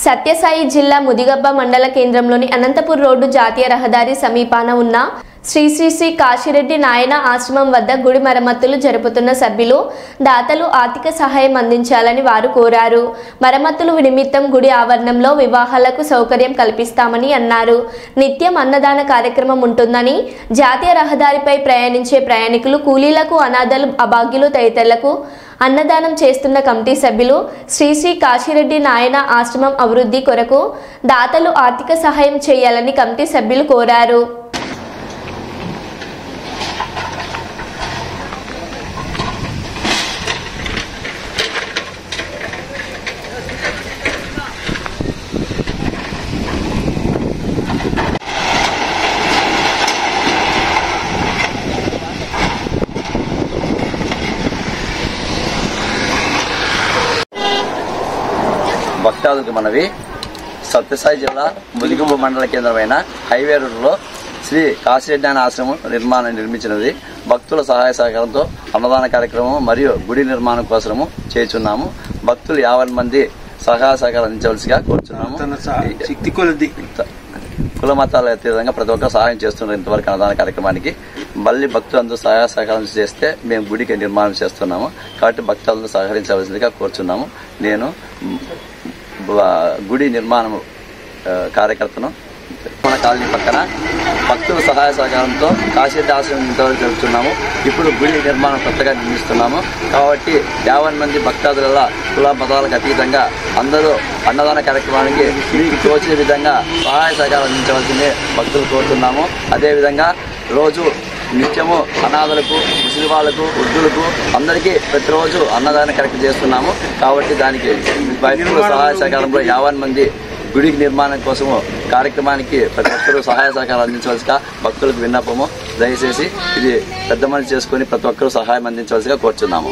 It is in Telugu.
సత్యసాయి జిల్లా ముదిగబ్బ మండల కేంద్రంలోని అనంతపూర్ రోడ్డు జాతీయ రహదారి సమీపాన ఉన్న శ్రీ శ్రీ శ్రీ కాశిరెడ్డి నాయన ఆశ్రమం వద్ద గుడి మరమ్మతులు జరుపుతున్న సభ్యులు దాతలు ఆర్థిక సహాయం అందించాలని వారు కోరారు. మరమ్మతులు నిమిత్తం గుడి ఆవరణంలో వివాహాలకు సౌకర్యం కల్పిస్తామని అన్నారు. నిత్యం అన్నదాన కార్యక్రమం ఉంటుందని, జాతీయ రహదారిపై ప్రయాణించే ప్రయాణికులు, కూలీలకు, అనాథలు, అభాగ్యులు తదితరులకు అన్నదానం చేస్తున్న కమిటీ సభ్యులు శ్రీ శ్రీ కాశిరెడ్డి నాయన ఆశ్రమం అభివృద్ధి కొరకు దాతలు ఆర్థిక సహాయం చేయాలని కమిటీ సభ్యులు కోరారు. భక్తాదులకు మనవి. సత్యసాయి జిల్లా ముదిగబ్బ మండల కేంద్రమైన హైవే రోడ్లో శ్రీ కాశిరెడ్డి నాయన ఆశ్రమం నిర్మించినది. భక్తుల సహాయ సహకారంతో అన్నదాన కార్యక్రమం మరియు గుడి నిర్మాణం కోసము చేస్తున్నాము. భక్తులు 50 మంది సహాయ సహకారం అందించవలసిగా కోరుచున్నాము. కుల మతాల అతీతంగా ప్రతి ఒక్కరు సహాయం చేస్తున్నారు. ఇంతవరకు అన్నదాన కార్యక్రమానికి మళ్ళీ భక్తులందరూ సహాయ సహకారం చేస్తే మేము గుడికి నిర్మాణం చేస్తున్నాము. కాబట్టి భక్తులందరూ సహకరించవలసిందిగా కోరుచున్నాము. నేను గుడి నిర్మాణం కార్యకర్తను. మన కాలనీ పక్కన భక్తుల సహాయ సహకారంతో కాశిరెడ్డి ఆశ్రమం ఇంతవరకు జరుపుతున్నాము. ఇప్పుడు గుడి నిర్మాణం కొత్తగా నిర్మిస్తున్నాము. కాబట్టి 50 మంది భక్తాదుల కుల మతాలకు అతీతంగా అందరూ అన్నదాన కార్యక్రమానికి మీకు తోచిన విధంగా సహాయ సహకారం అందించవలసిందే భక్తులు కోరుతున్నాము. అదేవిధంగా రోజు నిత్యము అనాథలకు, ముసలి వాళ్ళకు, వృద్ధులకు అందరికీ ప్రతిరోజు అన్నదాన కార్యక్రమం చేస్తున్నాము. కాబట్టి దానికి భక్తుల సహాయ సహకారంలో 50 మంది గుడికి నిర్మాణం కోసము కార్యక్రమానికి ప్రతి ఒక్కరూ సహాయ సహకారం అందించవలసిగా భక్తులకు విన్నపము. దయచేసి ఇది పెద్ద మనసు చేసుకుని ప్రతి ఒక్కరూ సహాయం అందించవలసిగా కోరుచున్నాము.